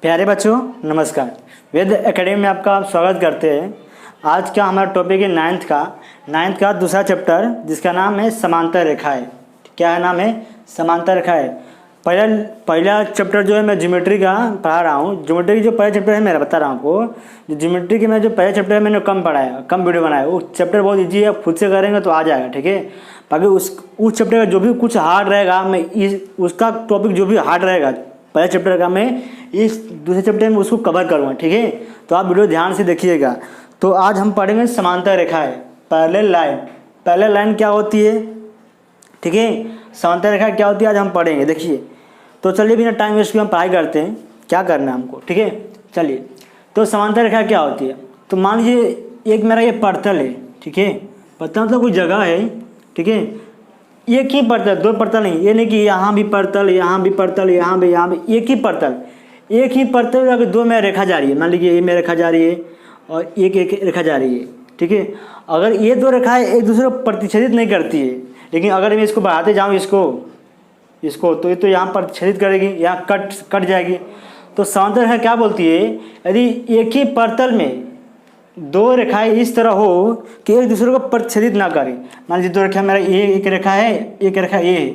प्यारे बच्चों नमस्कार। वेद एकेडमी में आपका स्वागत करते हैं। आज का हमारा टॉपिक है नाइन्थ का दूसरा चैप्टर, जिसका नाम है समांतर रेखाएं। क्या नाम है? समांतर रेखाएं। पहला चैप्टर जो है मैं ज्योमेट्री का पढ़ा रहा हूँ। ज्योमेट्री की जो पहला चैप्टर है मेरा बता रहा हूँ आपको। जो ज्योमेट्री की मैं जो पहला चैप्टर है मैंने कम पढ़ाया, कम वीडियो बनाया। वो चैप्टर बहुत ईजी है, खुद से करेंगे तो आ जाएगा, ठीक है। बाकी उस चैप्टर का जो भी कुछ हार्ड रहेगा, मैं उसका टॉपिक जो भी हार्ड रहेगा पहले चैप्टर का, मैं इस दूसरे चैप्टर में उसको कवर करूँगा, ठीक है। तो आप वीडियो ध्यान से देखिएगा। तो आज हम पढ़ेंगे समांतर रेखाएं, पैरेलल लाइन। पैरेलल लाइन क्या होती है, ठीक है। समांतर रेखा क्या होती है आज हम पढ़ेंगे, देखिए। तो चलिए बिना टाइम वेस्ट किए हम पढ़ाई करते हैं, क्या करना है हमको, ठीक है। चलिए, तो समांतर रेखा क्या होती है। तो मान लीजिए एक मेरा ये पर्तल है, ठीक है। पर्तल मतलब कोई जगह है, ठीक है। एक ही पर्तल, दो पर्तल नहीं, ये नहीं कि यहाँ भी पर्तल, यहाँ भी पर्तल, यहाँ भी, एक ही पर्तल अगर दो में रेखा जा रही है। मान लीजिए ये में रेखा जा रही है और एक रेखा जा रही है, ठीक है। अगर ये दो रेखाएं एक दूसरे को प्रतिच्छेदित नहीं करती है, लेकिन अगर मैं इसको बढ़ाते जाऊँ इसको तो ये तो यहाँ प्रतिच्छेदित करेगी, यहाँ कट जाएगी। तो समांतर रेखा क्या बोलती है, यदि एक ही पर्तल में दो रेखाएं इस तरह हो कि एक दूसरे को प्रतिच्छेदित ना करें। मान लीजिए दो रेखा, मेरा ये एक रेखा है, एक रेखा ये है,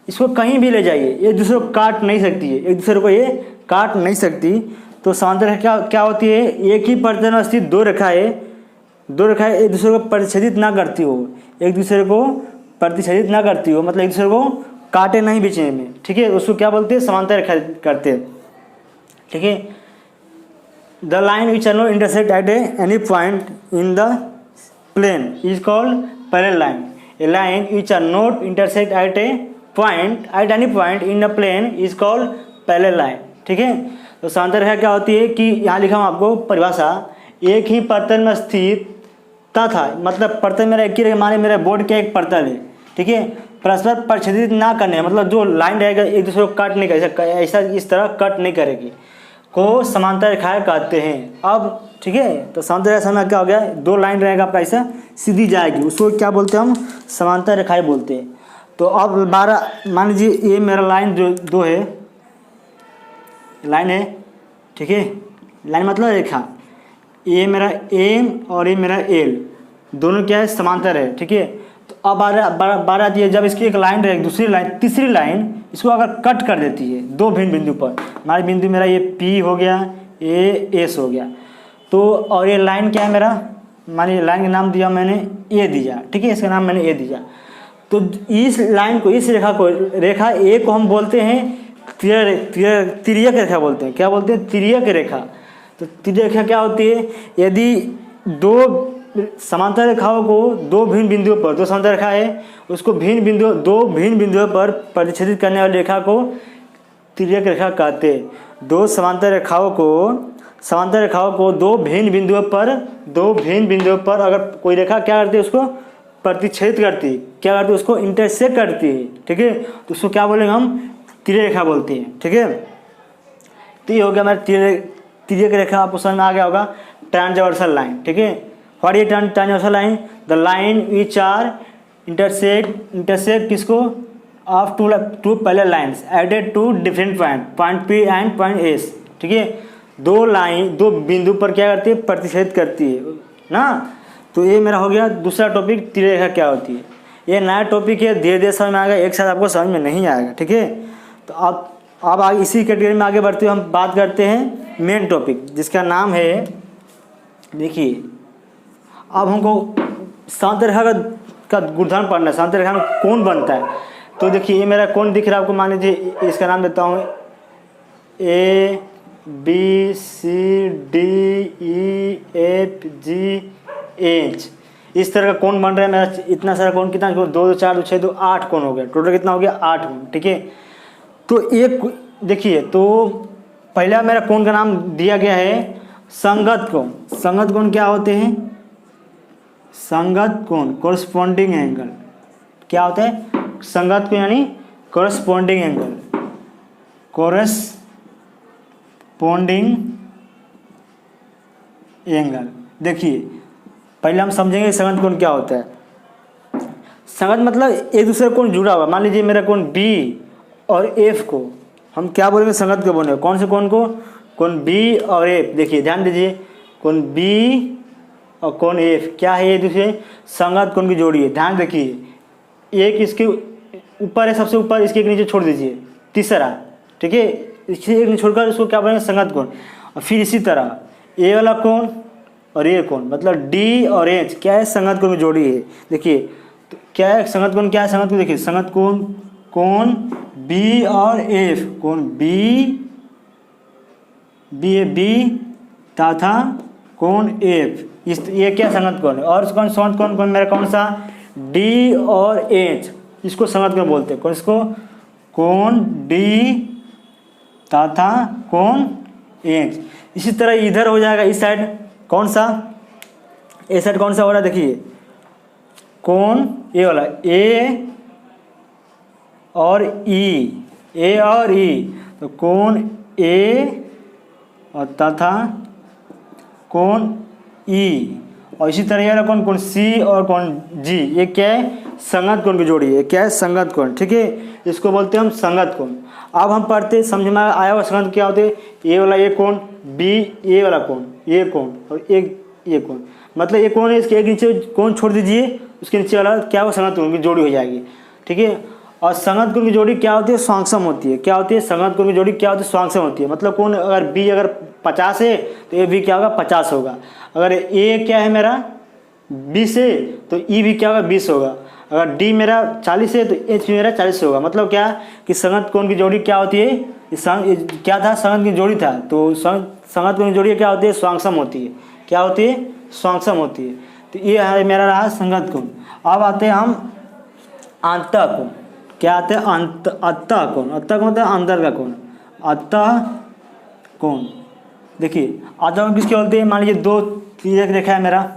इसको कहीं भी ले जाइए, एक दूसरे को काट नहीं सकती है, एक दूसरे को ये काट नहीं सकती। तो समांतर रेखा क्या होती है, एक ही पर्तल में स्थित दो रेखाएं एक दूसरे को प्रतिच्छेदित ना करती हो, मतलब एक दूसरे को काटे नहीं बीच में, ठीक है। उसको क्या बोलते हैं, समांतर रेखा करते हैं, ठीक है। The line which are not intersect at any point in the plane is called parallel line. A line which are not intersect at any point in the plane is called parallel line, ठीक है। तो समांतर रेखा क्या होती है कि यहाँ लिखा हूँ आपको परिभाषा, एक ही पर्तल में स्थित तथा, मतलब पर्तल मेरा एक ही, माने मेरा बोर्ड के एक पर्तल है, ठीक है। परस्पर प्रतिच्छेदित ना करने, मतलब जो लाइन रहेगा एक दूसरे को कट नहीं करेगा, ऐसा इस तरह कट नहीं करेगी, को समांतर रेखाएं कहते हैं। अब ठीक है, तो समांतर रेखा में क्या हो गया, दो लाइन रहेगा आपका ऐसा सीधी जाएगी, उसको क्या बोलते हैं हम, समांतर रेखाएं बोलते हैं। तो अब 12 मान लीजिए ये मेरा लाइन जो दो है, लाइन है, ठीक है। लाइन मतलब रेखा, ये मेरा एम और ये मेरा एल, दोनों क्या है, समांतर है, ठीक है। तो अब 12 दिए, जब इसकी एक लाइन रहेगी, दूसरी लाइन, तीसरी लाइन इसको अगर कट कर देती है दो भिन्न बिंदु पर, हमारे बिंदु मेरा ये P हो गया, ये S हो गया, तो और ये लाइन क्या है मेरा, मानिए लाइन का नाम दिया मैंने A दिया, ठीक है, इसका नाम मैंने A दिया। तो इस लाइन को, इस रेखा A को हम बोलते हैं तिर्यक रेखा बोलते हैं। क्या बोलते हैं, तिर्यक रेखा। तो तिर्यक रेखा क्या होती है, यदि दो समांतर रेखाओं को दो भिन्न बिंदुओं पर, दो समांतर रेखा है उसको दो भिन्न बिंदुओं पर प्रतिच्छेदित करने वाली रेखा को तिर्यक रेखा कहते हैं। दो समांतर रेखाओं को दो भिन्न बिंदुओं पर अगर कोई रेखा क्या करती है, उसको प्रतिच्छेदित करती है, क्या करती है, उसको इंटरसेक्ट करती है, ठीक है। तो उसको क्या बोलेंगे हम, तिर्यक रेखा बोलते हैं, ठीक है। तो ये हो गया हमारा तिर्यक रेखा, आपको समझ में आ गया होगा। ट्रांसवर्सल लाइन, ठीक है। What is transversal line? The line which are intersect किसको, of two parallel lines added to different point P and point S, ठीक है। दो बिंदु पर क्या करती है, प्रतिच्छेद करती है ना। तो ये मेरा हो गया दूसरा टॉपिक, तिर्यक रेखा क्या होती है। ये नया टॉपिक है, धीरे धीरे समझ में आएगा, एक साथ आपको समझ में नहीं आएगा, ठीक है। तो अब आगे इसी कैटेगरी में आगे बढ़ते हुए हम बात करते हैं मेन टॉपिक, जिसका नाम है, देखिए अब हमको समांतर रेखा का गुणधर्म पढ़ना है। समांतर रेखा में कोण बनता है। तो देखिए ये मेरा कोण दिख रहा है आपको, मान लीजिए इसका नाम देता हूँ A B C D E F G H। इस तरह का कोण बन रहा है मेरा। इतना सारा कोण, कितना, 2 2 4 2 6 2 8 कोण हो गया, टोटल कितना हो गया, 8 कोण, ठीक है। तो एक देखिए, तो पहला मेरा कोण का नाम दिया गया है संगत कोण। संगत कोण क्या होते हैं, संगत कोण, कोरस्पॉन्डिंग एंगल। क्या होता है, संगत कोण यानी कोरस्पॉन्डिंग एंगल, देखिए पहले हम समझेंगे संगत कोण क्या होता है। संगत मतलब एक दूसरे कोण जुड़ा हुआ। मान लीजिए मेरा कोण B और F को हम क्या बोलेंगे, संगत को बोलेंगे। कौन से कोण को, कोण बी और एफ, देखिए ध्यान दीजिए, कोण बी और कोण एफ क्या है, ये दूसरे संगत कोण की जोड़ी है। ध्यान रखिए, एक इसके ऊपर है, सबसे ऊपर, इसके एक नीचे छोड़ दीजिए तीसरा, ठीक है, इससे एक छोड़कर उसको क्या बोलेंगे, संगत कोण। और फिर इसी तरह ए वाला कोण और ये कोण, मतलब डी और एच क्या है, संगत कोण की जोड़ी है। देखिए तो क्या है संगत कोण, क्या है संगत कोण, देखिए संगत कोण, कोण बी और एफ, कोण बी बी तथा कोण एफ, इस ये क्या संगत कोण है। और संगत कोण मेरा कौन सा, डी और एच, इसको संगत कोण बोलते हैं। कौन, इसको कोण डी तथा कोण एच। इसी तरह इधर हो जाएगा, इस साइड कौन सा, ए साइड कौन सा हो रहा है, देखिए कोण ए वाला, ए और ई, ए और ई, तो कोण ए और तथा कोण ई। और इसी तरह ये वाला कोण, कोण सी और कोण जी, ये क्या है, संगत कोण की जोड़ी है। क्या है, संगत कोण, ठीक है, इसको बोलते हैं हम संगत कोण। अब हम पढ़ते, समझ में आया हुआ संगत क्या होते हैं, ए वाला ये कोण, बी ए वाला कोण, ये कोण और एक ये कोण, मतलब ये कोण है, इसके एक नीचे कोण छोड़ दीजिए, उसके नीचे वाला क्या हो, संगत कोण की जोड़ी हो जाएगी, ठीक है। और संगत कोण की जोड़ी क्या होती है, स्वांगसम होती है। क्या होती है, संगत कोण की जोड़ी क्या होती है, स्वांगसम होती है। मतलब कोण अगर बी अगर 50 है तो ए भी क्या होगा, 50 होगा। अगर ए क्या है मेरा 20 है तो ई भी क्या होगा, 20 होगा। अगर डी मेरा 40 है तो एच भी मेरा 40 होगा। मतलब क्या कि संगत कोण की जोड़ी क्या होती है, क्या था, संगत की जोड़ी था, तो संगत कोण की जोड़ी क्या होती है, स्वांगसम होती है। क्या होती है, स्वांगसम होती है। तो ये है मेरा रहा संगत कोण। अब आते हैं हम अंतः कोण। क्या आते हैं, अंतः कोण। अंतः कोण मतलब अंदर का कोण, अंतः कोण। देखिए अंतः कोण किसके बोलते हैं, मान लीजिए दो तिर्यक रेखा है मेरा,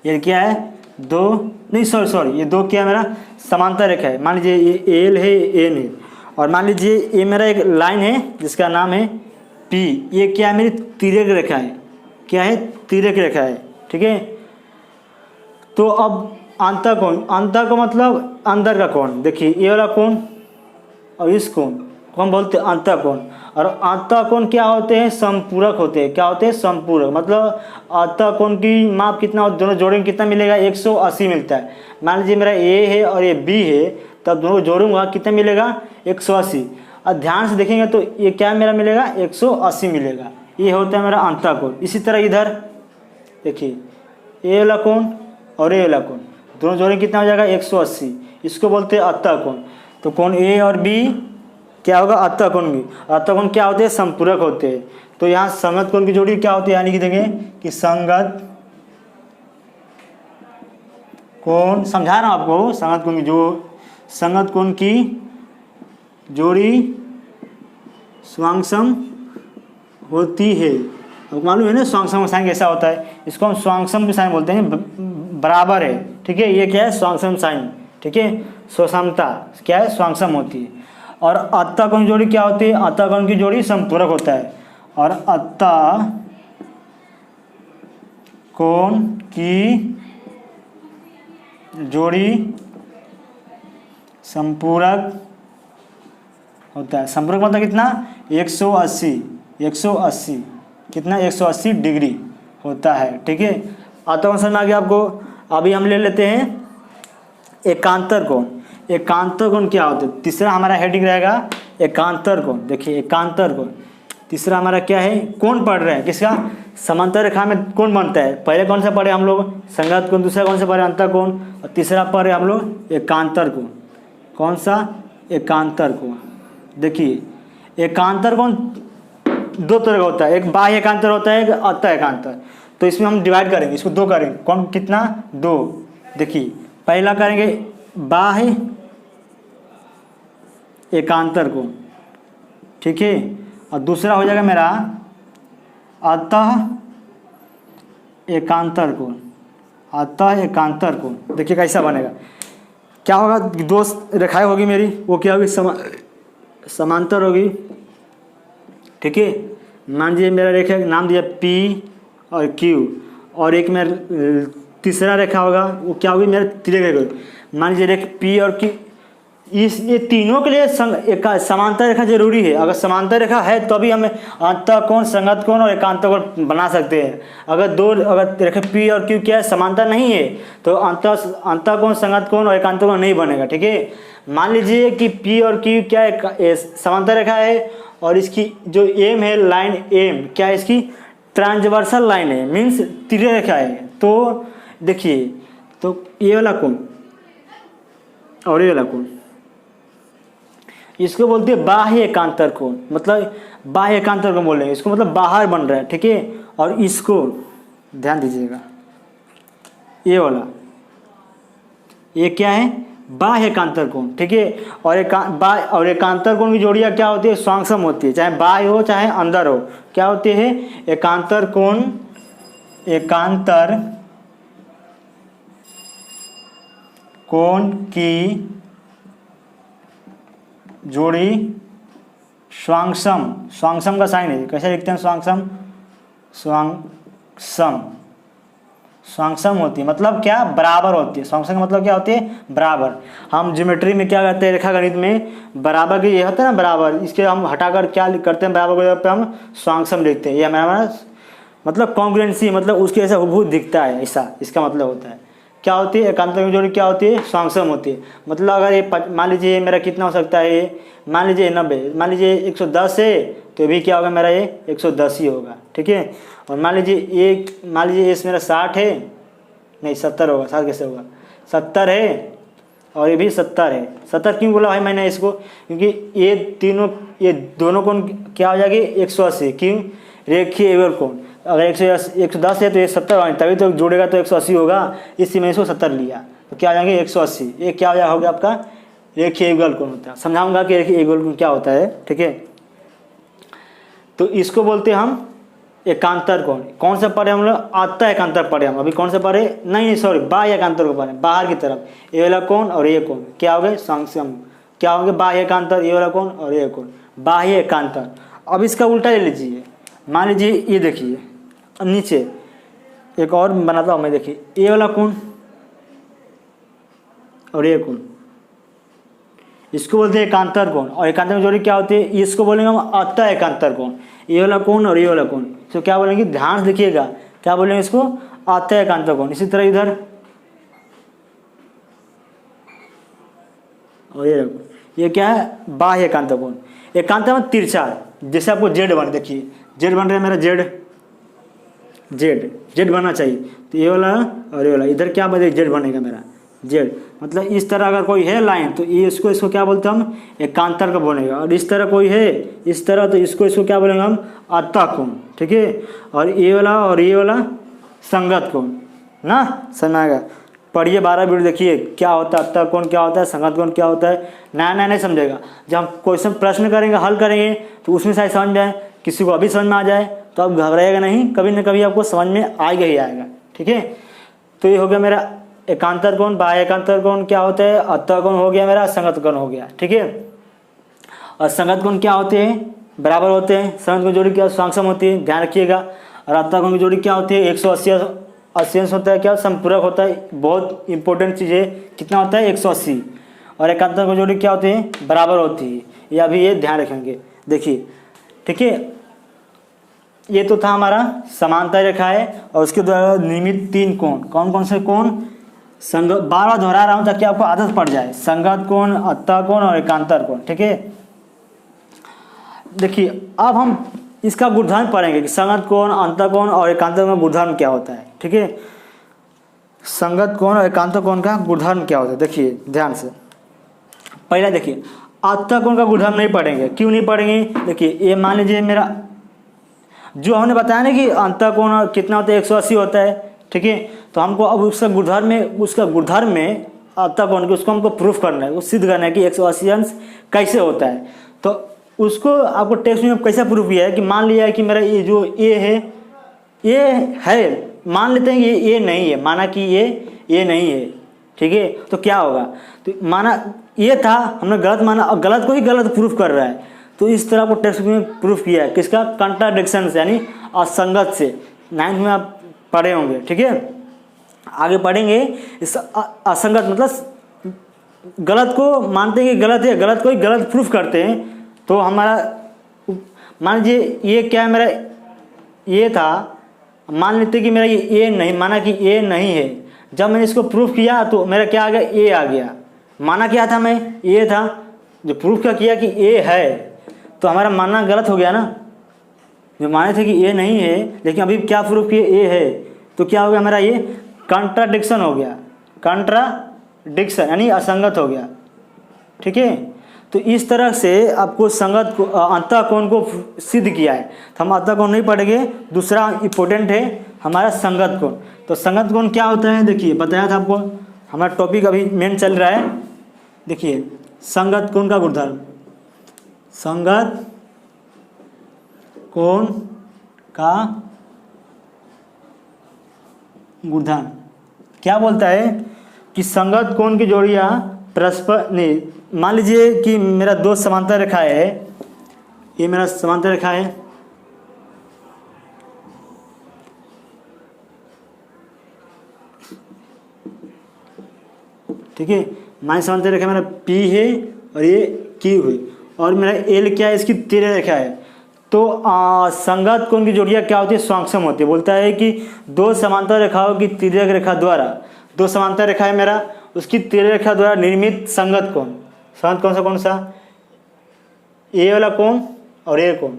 ये क्या है, दो नहीं सॉरी ये दो क्या है मेरा, समांतर रेखा है। मान लीजिए ये एल है, एन है, और मान लीजिए ये मेरा एक लाइन है जिसका नाम है पी। ये क्या है, मेरी तिर्यक रेखा है। क्या है, तिर्यक रेखा है, ठीक है। तो अब अंतः कोण, अंतः को मतलब अंदर का कोण। देखिए ये वाला कोण और इस कोण को हम बोलते हैं अंतः कोण। और अंतः कोण क्या होते हैं, संपूरक होते हैं। क्या होते हैं, संपूरक। मतलब अंतः कोण की माप कितना, दोनों जोड़ेंगे कितना मिलेगा, 180 मिलता है। मान लीजिए मेरा ए है और ये बी है, तब दोनों जोड़ूंगा कितना मिलेगा, 180। और ध्यान से देखेंगे तो ये क्या मेरा मिलेगा, 180 मिलेगा। ये होता है मेरा अंतः कोण। इसी तरह इधर देखिए ए वाला कोण और ए वाला कोण दोनों जोड़ेंगे कितना हो जाएगा, 180। इसको बोलते हैं अंतः कोण। तो कोण ए और बी क्या होगा, अंतः कोण भी। अंतः कोण क्या होते हैं, संपूरक होते हैं। तो यहाँ संगत कोण की जोड़ी क्या होती है, यानी कि देखें कि संगत कोण, समझा रहा हूँ आपको, संगत कोण की संगत कोण की जोड़ी स्वांगसम होती है। अब मालूम है ना स्वांगसम का साइन कैसा होता है, इसको हम स्वांगसम के साइन बोलते हैं, बराबर है, ठीक है। ये क्या है, स्वांगसम साइन, ठीक है। स्वसमता क्या है, स्वांगसम होती है। और अंतः कोण की जोड़ी क्या होती है, अंतः कोण की जोड़ी संपूरक होता है। और अंतः कोण की जोड़ी संपूरक होता है। संपूरक मतलब कितना, 180 कितना, 180 डिग्री होता है, ठीक है। अंतः कोण समझ में आ गया आपको। अभी हम ले लेते हैं एकांतर कोण। एकांतर कोण क्या होता है, तीसरा हमारा हेडिंग रहेगा एकांतर कोण। देखिए एकांतर कोण तीसरा हमारा क्या है, कोण पढ़ रहे हैं किसका, समांतर रेखा में कोण बनता है। पहले कौन सा पढ़े हम लोग, संगत कोण, दूसरा कौन सा पढ़े, अंतः कोण, और तीसरा पढ़े हम लोग एकांतर कोण। कौन सा, एकांतर कोण। देखिए एकांतर कोण दो तरह का होता है, एक बाह्य एकांतर होता है, एक अंतः एकांतर। तो इसमें हम डिवाइड करेंगे, इसको दो करेंगे। कौन, कितना, दो। देखिए पहला करेंगे बाह्य एकांतर कोण, ठीक है। और दूसरा हो जाएगा मेरा अंतः एकांतर कोण। अंतः एकांतर कोण देखिए कैसा बनेगा, क्या होगा, दो रेखाएं होगी मेरी, वो क्या होगी, समांतर होगी, ठीक है। मान लीजिए मेरा रेखा नाम दिया P और Q, और एक मेरा तीसरा रेखा होगा, वो क्या होगी, मेरा तिर्यक रेखा। मान लीजिए रेखा P और Q, ये तीनों के लिए एक समांतर रेखा जरूरी है। अगर समांतर रेखा है तो भी हम अंतःकोण, संगत कोण और एकांतर कोण बना सकते हैं। अगर रेखा पी और क्यू क्या है, समांतर नहीं है, तो अंतःकोण, संगत कोण और एकांतर कोण नहीं बनेगा। ठीक है, मान लीजिए कि पी और क्यू क्या है, समांतर रेखा है और इसकी जो एम है, लाइन एम क्या है, इसकी ट्रांसवर्सल लाइन है, मीन्स तिर्यक रेखा है। तो देखिए, तो ये वाला कोण और ये वाला कोण, इसको बोलते हैं बाह्य एकांतर कोण। मतलब बाह्य एकांतर कोण बोलेंगे इसको, मतलब बाहर बन रहा है। ठीक है, और इसको ध्यान दीजिएगा, ये वाला ये क्या है, बाह्य एकांतर कोण। ठीक है, और एकांतर कोण की जोड़ियाँ क्या होती है, स्वांगसम होती है, चाहे बाह्य हो चाहे अंदर हो। क्या होती है, एकांतर कोण की जोड़ी स्वांगसम का साइन है, कैसे लिखते हैं, स्वांगसम होती है, मतलब क्या, बराबर होती है। स्वांगसम का मतलब क्या होती है, बराबर। हम ज्योमेट्री में क्या करते हैं, रेखा गणित में बराबर के ये होता है ना, बराबर, इसके हम हटाकर क्या करते हैं, बराबर को जगह पे हम स्वांगसम लिखते हैं। ये हमारा मतलब कॉन्ग्रुएंसी, मतलब उसके ऐसा हुबहू दिखता है, ऐसा इसका मतलब होता है। क्या होती है, एकांतर की जोड़ी क्या होती है, स्वांगसम होती है। मतलब अगर ये मान लीजिए मेरा कितना हो सकता है, ये मान लीजिए 90, मान लीजिए 110 है, तो भी क्या होगा, मेरा ये 110 ही होगा। ठीक है, और मान लीजिए इस मेरा 60 है, नहीं 70 होगा, 60 कैसे होगा, 70 है और ये भी 70 है। 70 क्यों बोला भाई मैंने इसको, क्योंकि ये दोनों कोण क्या हो जाएगी, 180। क्यों, रेखीय एवल कोण। अगर 110 है तो ये 70 होगा, तभी तो जोड़ेगा तो 180 होगा, इसी में इसको 70 लिया तो क्या हो जाएंगे 180। ये क्या हो जाएगा आपका रेखीय युगल कोण होता है। समझाऊंगा कि रेखीय युगल कोण क्या होता है। ठीक है, तो इसको बोलते हैं हम एकांतर कोण। कौन सा पढ़े हम लोग, अंतः एकांतर पढ़े हम। अभी कौन सा पढ़े, नहीं सॉरी, बाह्य एकांतर को पढ़े, बाहर की तरफ। ये वाला कोण और ये कोण क्या हो गए, स्वांगसम। क्या होंगे, बाह्य एकांतर, ये वाला कोण और ये कोण बाह्य एकांतर। अब इसका उल्टा ले लीजिए, मान लीजिए ये देखिए नीचे एक और बनाता हूँ मैं, देखिए ये वाला कोण और ये कोण, इसको बोलते हैं एकांतर कोण। और एकांतर में जोड़ी क्या होती है, इसको बोलेंगे हम अंतः एकांतर कोण। ये वाला कोण और ये वाला कोण, तो क्या बोलेंगे, ध्यान से देखिएगा, क्या बोलेंगे इसको, अंतः एकांतर कोण। इसी तरह इधर और ये क्या है, बाह्य एकांतर कोण। एकांतर में तिरछा, जैसे आपको जेड बन, देखिए जेड बन रहा है मेरा, जेड बनना चाहिए, तो ये वाला और ये वाला इधर क्या बने, जेड बनेगा मेरा, जेड। मतलब इस तरह अगर कोई है लाइन तो ये इसको क्या बोलते हैं हम, एकांतर का बनेगा। और इस तरह कोई है इस तरह, तो इसको क्या बोलेंगे हम, अंतः कोण। ठीक है, और ये वाला संगत कोण ना, समझ आएगा। पढ़िए 12 वीडियो देखिए, क्या होता है अंतः कोण, क्या होता है संगत कोण, क्या होता है, नया नहीं समझेगा। जब हम क्वेश्चन प्रश्न करेंगे, हल करेंगे, तो उसमें शायद समझ में आए, किसी को अभी समझ में आ जाए, तो आप घबराएगा नहीं, कभी ना कभी आपको समझ में आएगा ही आएगा। ठीक है, तो ये हो गया मेरा एकांतर कोण। बाह्य एकांतर कोण क्या होता है, अंतः कोण हो गया मेरा, संगत कोण हो गया। ठीक है, और संगत कोण क्या होते हैं, बराबर होते हैं। संगत कोण जोड़ी क्या, स्वांगसम होती है, ध्यान रखिएगा। और अंतः कोण की जोड़ी क्या होती है, 180 अंश होता है, क्या संपूरक होता है, बहुत इंपॉर्टेंट चीज़ है। कितना होता है, 180। और एकांतर कोण जोड़ी क्या होती है, बराबर होती है। ये अभी ये ध्यान रखेंगे, देखिए। ठीक है, ये तो था हमारा समांतर रेखा है, और उसके द्वारा निर्मित 3 कोण। कौन कौन से कोण, संगत, बार दोहरा रहा हूँ ताकि आपको आदत पड़ जाए, संगत कोण, अंतः कोण और एकांतर कोण। ठीक है, देखिए अब हम इसका गुणधर्म पढ़ेंगे कि संगत कोण, अंतः कोण और एकांतर कोण का गुणधर्म क्या होता है। ठीक है, संगत कोण और एकांतर कोण का गुणधर्म क्या होता है, देखिए ध्यान से। पहले देखिए, अंतः कोण का गुणधर्म नहीं पढ़ेंगे, क्यों नहीं पढ़ेंगे, देखिए ये मान लीजिए मेरा, जो हमने बताया ना कि अंतः कोण कितना होता है, 180 होता है। ठीक है, तो हमको अब उसका गुणधर्म में अंतः कोण उसको हमको प्रूफ करना है, वो सिद्ध करना है कि 180 अंश कैसे होता है। तो उसको आपको टेक्स्ट में कैसे प्रूफ किया है कि मान लिया है कि मेरा ये जो ए है, ये है, मान लेते हैं कि ये नहीं है, माना कि ये नहीं है। ठीक है, तो क्या होगा, तो माना ये था, हमने गलत माना, और गलत को ही गलत प्रूफ कर रहा है। तो इस तरह को टेक्स्ट में प्रूफ किया है, किसका, कंट्राडिक्शन से, यानी असंगत से। 9th में आप पढ़े होंगे। ठीक है, आगे पढ़ेंगे। इस असंगत मतलब गलत को मानते हैं कि गलत है, गलत को ही गलत प्रूफ करते हैं। तो हमारा मान लीजिए ये क्या है, मेरा ये था, मान लेते कि मेरा ये ए नहीं, माना कि ए नहीं है। जब मैंने इसको प्रूफ किया तो मेरा क्या आ गया, ए आ गया। माना क्या था, मैं ए था, जो प्रूफ क्या किया कि ए है, तो हमारा मानना गलत हो गया ना। जो माने थे कि ए नहीं है, लेकिन अभी क्या प्रूफ किए, ए है, तो क्या हो गया हमारा, ये कॉन्ट्राडिक्शन हो गया। कॉन्ट्राडिक्शन यानी असंगत हो गया। ठीक है, तो इस तरह से आपको संगत को अंतःकोण को सिद्ध किया है। तो हम अंतःकोण नहीं पढ़ेंगे, दूसरा इंपॉर्टेंट है हमारा संगत कोण। तो संगत कोण क्या होता है, देखिए बताया था आपको, हमारा टॉपिक अभी मेन चल रहा है। देखिए संगत कोण का गुणधर्म, संगत कोण का गुणधर्म क्या बोलता है कि संगत कोण की जोड़ियाँ परस्पर नहीं, मान लीजिए कि मेरा दो समांतर रेखा है, ये मेरा समांतर रेखा है, ठीक है। मान समांतर रेखा मेरा P है और ये Q है, और मेरा L क्या है, इसकी तिर्यक रेखा है। तो संगत कोण की जोड़ियाँ क्या होती है, स्वांगसम होती है। बोलता है कि दो समांतर रेखाओं की तिर्यक रेखा द्वारा, दो समांतर रेखा है मेरा, उसकी तिर्यक रेखा द्वारा निर्मित संगत कोण, संगत कौन सा, कौन सा, ए वाला कोण और ए कोण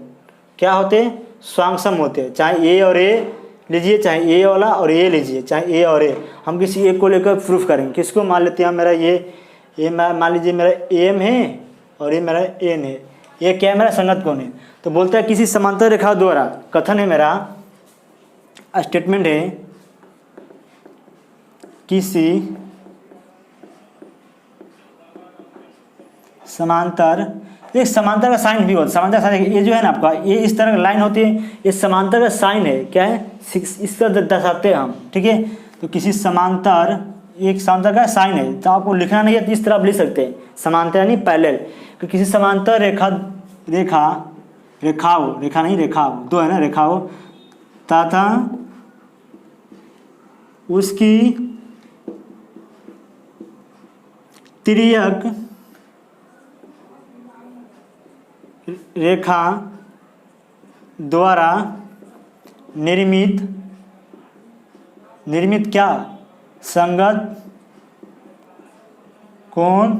क्या होते हैं, स्वांगसम होते हैं। चाहे ए और ए लीजिए, चाहे ए वाला और ए लीजिए, चाहे ए और ए, हम किसी एक को लेकर प्रूफ करेंगे। किसको मान लेते हैं, मेरा ये मान लीजिए मेरा एम है और ये मेरा एन है, ये क्या है, मेरा संगत कोण है। तो बोलता है किसी समांतर रेखा द्वारा, कथन है मेरा, स्टेटमेंट है, किसी समांतर, एक समांतर का साइन भी होता है। समांतर साइन, ये जो है ना आपका, ये इस तरह का लाइन होती है, ये समांतर का साइन है, क्या है, इस तरह दर्शाते हैं हम। ठीक है, तो किसी समांतर, एक समांतर का साइन है, तो आपको लिखना नहीं है तो इस तरह आप लिख सकते हैं, समांतर यानी पैरेलल। कि किसी समांतर रेखाओं दो है ना, रेखाओं तथा उसकी तिर्यक रेखा द्वारा निर्मित क्या, संगत कोण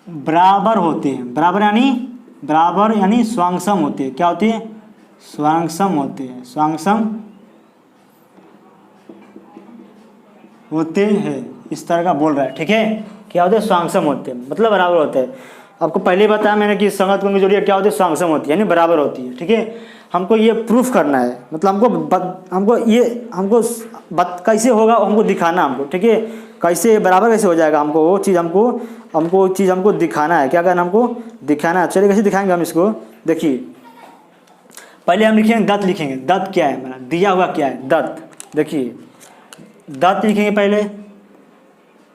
बराबर होते हैं। बराबर यानी स्वांगसम होते हैं। क्या होते हैं, स्वांगसम होते हैं, स्वांगसम होते हैं, इस तरह का बोल रहा है। ठीक है, क्या होते हैं, स्वांगसम होते हैं, मतलब बराबर होते हैं। आपको पहले बताया मैंने कि संगत कोण की जोड़ियाँ क्या होती है, स्वांगसम होती है यानी बराबर होती है। ठीक है, हमको ये प्रूफ करना है, मतलब हमको कैसे होगा हमको दिखाना हमको। ठीक है, कैसे बराबर कैसे हो जाएगा, हमको वो चीज़ हमको दिखाना है। क्या करना, हमको दिखाना है। चलिए कैसे दिखाएंगे हम इसको, देखिए पहले हम लिखेंगे दत्त, लिखेंगे दत्त क्या है, मेरा दिया हुआ क्या है, दत्त। देखिए दत्त लिखेंगे पहले,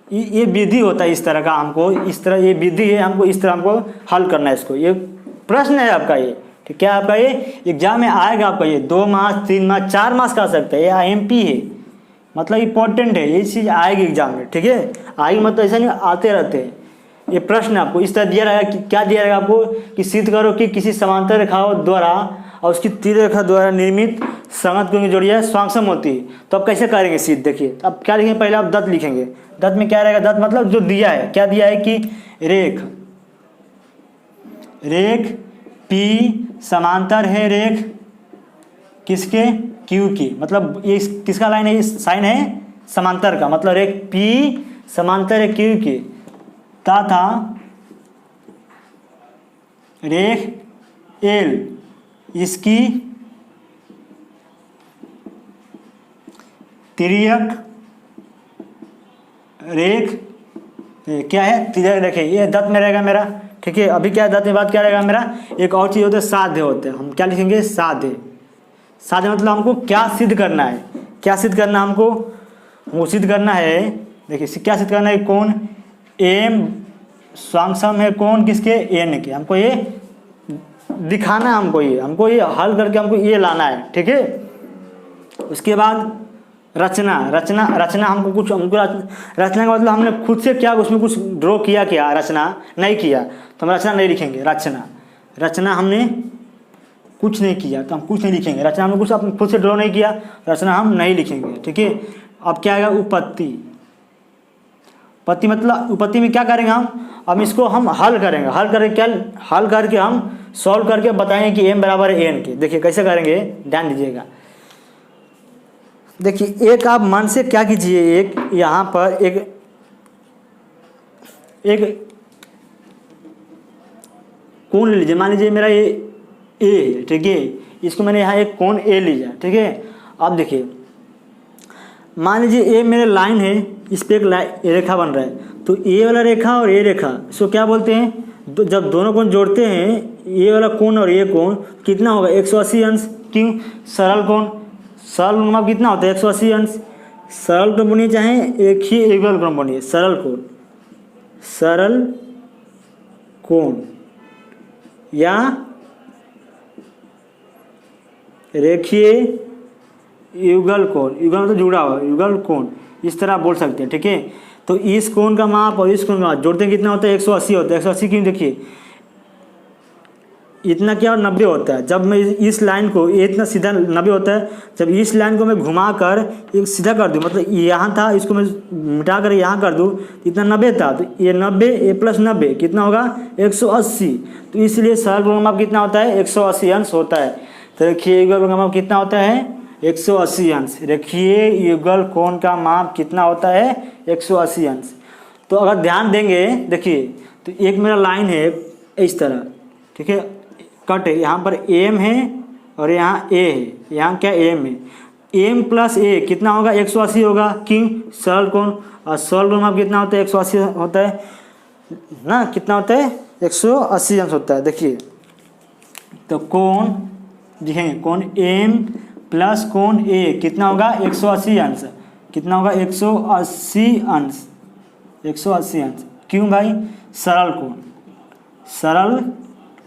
ये विधि होता है इस तरह का, हमको इस तरह, ये विधि है, हमको इस तरह हमको हल करना है इसको। ये प्रश्न है आपका, ये ठीक है, आपका ये एग्जाम में आएगा आपका, ये 2 मार्क्स 3 मार्क्स 4 मार्क्स का आ सकता है, ये IMP है, मतलब इम्पोर्टेंट है, ये चीज़ आएगी एग्जाम में। ठीक है, आएगी मतलब ऐसा नहीं, आते रहते हैं। ये प्रश्न आपको इस तरह दिया रहेगा कि क्या दिया रहेगा आपको, कि सिद्ध करो कि किसी समांतर रेखाओं द्वारा और उसकी तिर्यक रेखा द्वारा निर्मित संगत कोण की जोड़ियाँ स्वांगसम होती है। तो आप कैसे करेंगे सिद्ध, देखिए अब क्या लिखेंगे, पहले आप दत्त लिखेंगे। दत्त में क्या रहेगा, दत्त मतलब जो दिया है, क्या दिया है कि रेख P समांतर है रेख किसके, Q की, मतलब ये किसका लाइन है, साइन है समांतर का, मतलब रेख P समांतर है Q की, तथा रेख L इसकी तिर्यक रेख क्या है, तिर्यक रेख है, ये दत्त में रहेगा मेरा। ठीक है, अभी क्या है, दत्त में बात क्या रहेगा मेरा, एक और चीज़ होता है साध्य होते हैं। हम क्या लिखेंगे, साध्य। साध्य मतलब हमको क्या सिद्ध करना है, क्या सिद्ध करना हमको सिद्ध करना है, देखिए क्या सिद्ध करना है, कोण M स्वांगसम है कोण किसके, N के, हमको ये दिखाना है, हमको ये हल करके हमको ये लाना है। ठीक है, उसके बाद रचना हमको रचना का मतलब हमने खुद से क्या उसमें कुछ ड्रॉ किया, क्या रचना नहीं किया तो हम रचना नहीं लिखेंगे। रचना हमने कुछ नहीं किया तो हम कुछ नहीं लिखेंगे। रचना हमने कुछ अपने खुद से ड्रॉ नहीं किया, रचना हम नहीं लिखेंगे। ठीक है, अब क्या आएगा उपपत्ति। उपपत्ति मतलब उपपत्ति में क्या करेंगे हम, अब इसको हम हल करेंगे। हल करके हम सॉल्व करके बताएंगे कि m बराबर है n के। देखिए कैसे करेंगे, ध्यान दीजिएगा। देखिए एक आप मन से क्या कीजिए, एक यहाँ पर एक कोण ले लीजिए। मान लीजिए मेरा ये ए, ठीक है, इसको मैंने यहाँ एक कोण ए लिया। ठीक है, अब देखिए मान लीजिए ए मेरे लाइन है, इस पर एक रेखा बन रहा है, तो ए वाला रेखा और ए रेखा इसको क्या बोलते हैं, जब दोनों कोण जोड़ते हैं, ये वाला कोण और ये कोण कितना होगा 180 अंश। क्यों, सरल कोण मतलब कितना होता है 180 अंश। सरल कोण बनिए चाहे एक ही युगल कोण बनिए, सरल कोण या रेखीय युगल कोण, युगल मतलब जुड़ा हुआ, युगल कोण इस तरह बोल सकते हैं। ठीक है, तो इस कोण का माप और इस कोण का माप जोड़ते हैं कितना होता है 180 होता है। 180 क्यों, देखिए इतना क्या 90 होता है। जब मैं इस लाइन को, ये इतना सीधा 90 होता है, जब इस लाइन को मैं घुमा कर एक सीधा कर दूँ, मतलब यहाँ था इसको मैं मिटा कर यहाँ कर दूँ, इतना 90 था, तो ये 90 ए प्लस 90 कितना होगा 180। तो इसलिए सरल कोण का माप कितना होता है 180 अंश होता है। तो रेखीय युगल कोण का माप कितना होता है 180 अंश। रेखीय युगल कोण का माप कितना होता है 180 अंश। तो अगर ध्यान देंगे, देखिए तो एक मेरा लाइन है इस तरह, ठीक है, कट है, यहाँ पर एम है और यहाँ ए है, यहाँ क्या एम है, एम प्लस ए कितना होगा 180 होगा। क्यों, सरल कोण, और सरल कोण माप कितना होता है 180 होता है ना, कितना होता है 180 अंश होता है। देखिए तो कोण देखेंगे, कोण एम प्लस कोण ए कितना होगा 180 अंश, कितना होगा 180 अंश, 180 अंश। क्यों भाई, सरल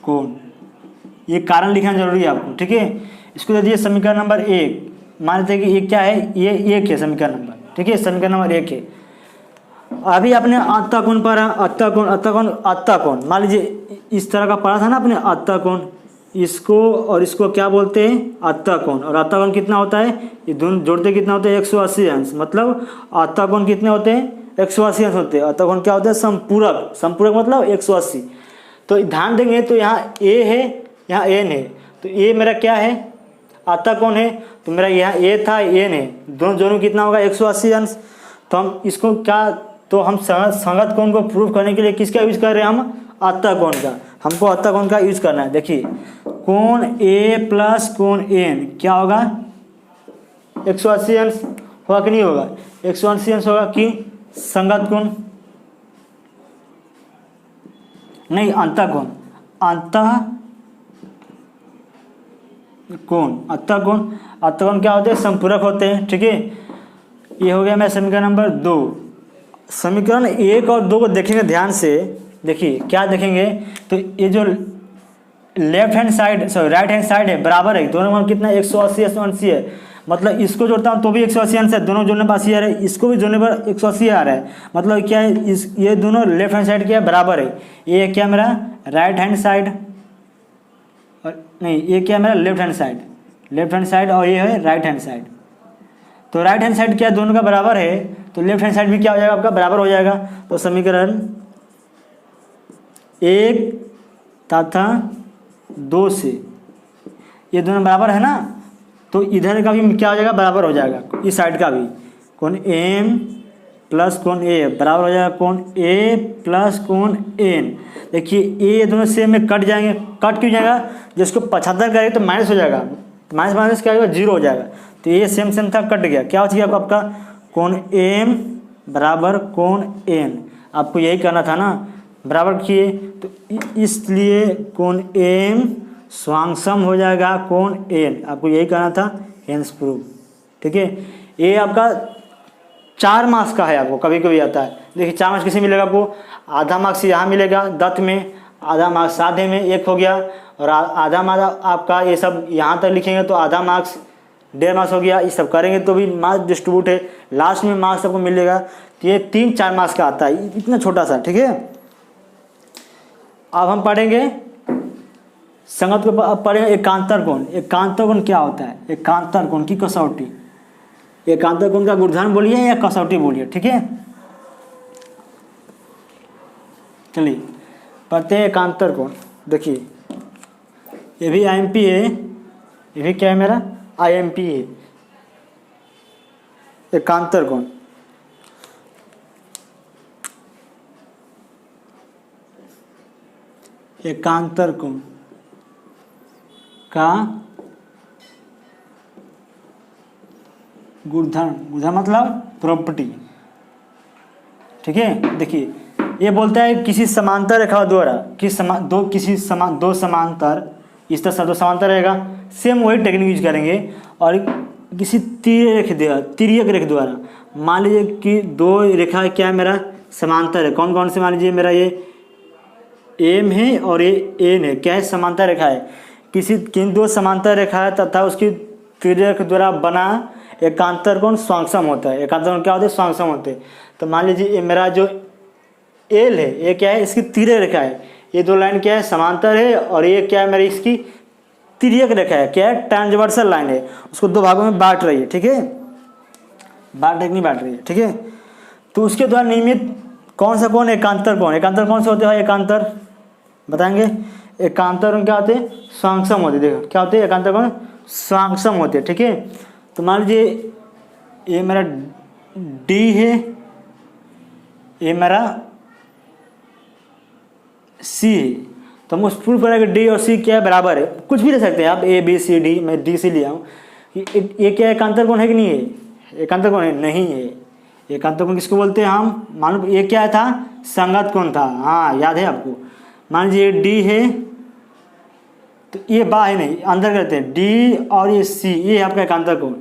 कोण, ये कारण लिखना जरूरी है आपको। ठीक है, इसको दे दिए समीकरण नंबर 1। मान लेते हैं कि ये क्या है, ये 1 है समीकरण नंबर। ठीक है, समीकरण नंबर 1 है। अभी आपने अत्ता कोण पढ़ा, अत्ता कोण मान लीजिए इस तरह का पढ़ा था ना आपने, अत्ता कोण, इसको और इसको क्या बोलते हैं अत्ता कोण। और अत्ता कोण कितना होता है, ये दोनों जोड़ते कितना होता है 180 अंश। मतलब अत्ता कोण कितने होते हैं 180 अंश होते हैं। अत्ता कोण क्या होता है संपूरक मतलब 180। तो ध्यान देंगे तो यहाँ ए है, यहाँ एन है, तो ये मेरा क्या है अत्ता कोण है, तो मेरा यहाँ ए था एन है, दोनों कितना होगा 180 अंश। तो हम इसको क्या, तो हम संगत कोण को प्रूव करने के लिए किसका यूज कर रहे हैं हम, अत्ता कोण का। हमको अत्ता कोण का यूज करना है। देखिए कोण ए प्लस कोण एन क्या होगा 180 अंश होगा कि नहीं होगा, 180 अंश होगा। कि संगत कोण नहीं, अंतः कोण क्या होते हैं संपूरक होते हैं। ठीक है, ये हो गया मेरा समीकरण नंबर 2। समीकरण 1 और 2 को देखेंगे ध्यान से। देखिए क्या देखेंगे, तो ये जो राइट हैंड साइड है बराबर है, दोनों में कितना 180 अंश है। मतलब इसको जोड़ता हूँ तो भी 180 अंश है, दोनों जोड़ने पर 80 आ रहा है, इसको भी जोड़ने पर 180 आ रहा है। मतलब क्या है, ये दोनों लेफ्ट हैंड साइड क्या है बराबर है। ये क्या मेरा राइट हैंड साइड, और नहीं ये क्या मेरा लेफ्ट हैंड साइड और ये है राइट हैंड साइड। तो राइट हैंड साइड क्या दोनों का बराबर है, तो लेफ्ट हैंड साइड भी क्या हो जाएगा आपका बराबर हो जाएगा। तो समीकरण 1 तथा 2 से ये दोनों बराबर है ना, तो इधर का भी क्या हो जाएगा बराबर हो जाएगा, इस साइड का भी कोण एम प्लस कोण ए बराबर हो जाएगा कोण ए प्लस कोण एन। देखिए ये दोनों सेम में कट जाएंगे, कट क्यों जाएगा, जिसको 75 करेंगे तो माइनस हो जाएगा, माइनस क्या होगा 0 हो जाएगा। तो ये सेम था, कट गया, क्या हो जाएगा आपका कोण एम बराबर कोण एन। आपको यही करना था ना, बराबर किए तो इसलिए कोण एम स्वांगसम हो जाएगा कोण एन, आपको यही करना था, हेंस प्रूव। ठीक है, ये आपका 4 मार्क्स का है, आपको कभी कभी आता है। देखिए 4 मार्क्स किसे मिलेगा आपको, आधा मार्क्स यहाँ मिलेगा दत्त में, आधा मार्क्स साधे में 1 हो गया, और आधा मार्क्स आपका ये सब यहाँ तक लिखेंगे तो आधा मार्क्स 1.5 मार्क्स हो गया, ये सब करेंगे तो भी मार्क्स डिस्ट्रीब्यूट है, लास्ट में मार्क्स सबको मिलेगा। तो ये 3-4 मार्क्स का आता है, इतना छोटा सा, ठीक है। अब हम पढ़ेंगे संगत को, अब पढ़ेंगे एकांतर कोण। एकांतर कोण क्या होता है, एकांतर कोण की कसौटी, एकांतर कोण का गुणधर्म बोलिए या कसौटी बोलिए, ठीक है। चलिए पढ़ते हैं एकांतर कोण। देखिए ये भी IMP है, ये भी क्या है मेरा IMP है। एकांतर कोण, एकांतर कोण का गुणधर्म, गुणधर्म मतलब प्रॉपर्टी, ठीक है। देखिए ये बोलता है किसी समांतर रेखा द्वारा दो समांतर, इस तरह दो समांतर रहेगा, सेम वही टेक्निक यूज करेंगे। और किसी तिर्यक रेखा द्वारा, मान लीजिए कि दो रेखा क्या है मेरा समांतर है, कौन कौन से, मान लीजिए मेरा ये एम है और ये एन है, क्या है समांतर रेखा है। किन दो समांतर रेखा है तथा उसकी तिर्यक द्वारा बना एकांतर कोण स्वांगसम होता है। एकांतर कोण क्या होते हैं, स्वांगसम होते हैं। तो मान लीजिए ये मेरा जो एल है, ये क्या है, इसकी तिर्यक रेखा है। ये दो लाइन क्या है, समांतर है, और ये क्या है मेरी इसकी तिर्यक रेखा है, क्या है, ट्रांसवर्सल लाइन है। उसको दो भागों में बांट रही है, ठीक है, बांट रही है, ठीक है। तो उसके द्वारा निर्मित कौन सा कोण, एकांतर कोण। एकांतर कौन से होते हैं, एकांतर बताएंगे। एकांतर कोण क्या होते हैं, स्वांगसम होते हैं। देखो क्या होते हैं, एकांतर कोण स्वांगसम होते हैं, ठीक है। तो मान लीजिए ये मेरा डी है, ये मेरा सी है। तो हम उस प्रूव करेंगे डी और सी क्या है, बराबर है। कुछ भी ले सकते हैं आप, ABCD, मैं डी सी लिया हूँ। ये क्या एकांतर कोण है कि नहीं है, एकांतर कोण है, नहीं है। एकांतर कोण किसको बोलते हैं हम, मान लो ये क्या था, संगत कोण था, हाँ याद है आपको। मान लीजिए डी है, तो ये बाह्य नहीं, अंदर करते हैं, डी और ये सी, ये आपका एकांतर कोण।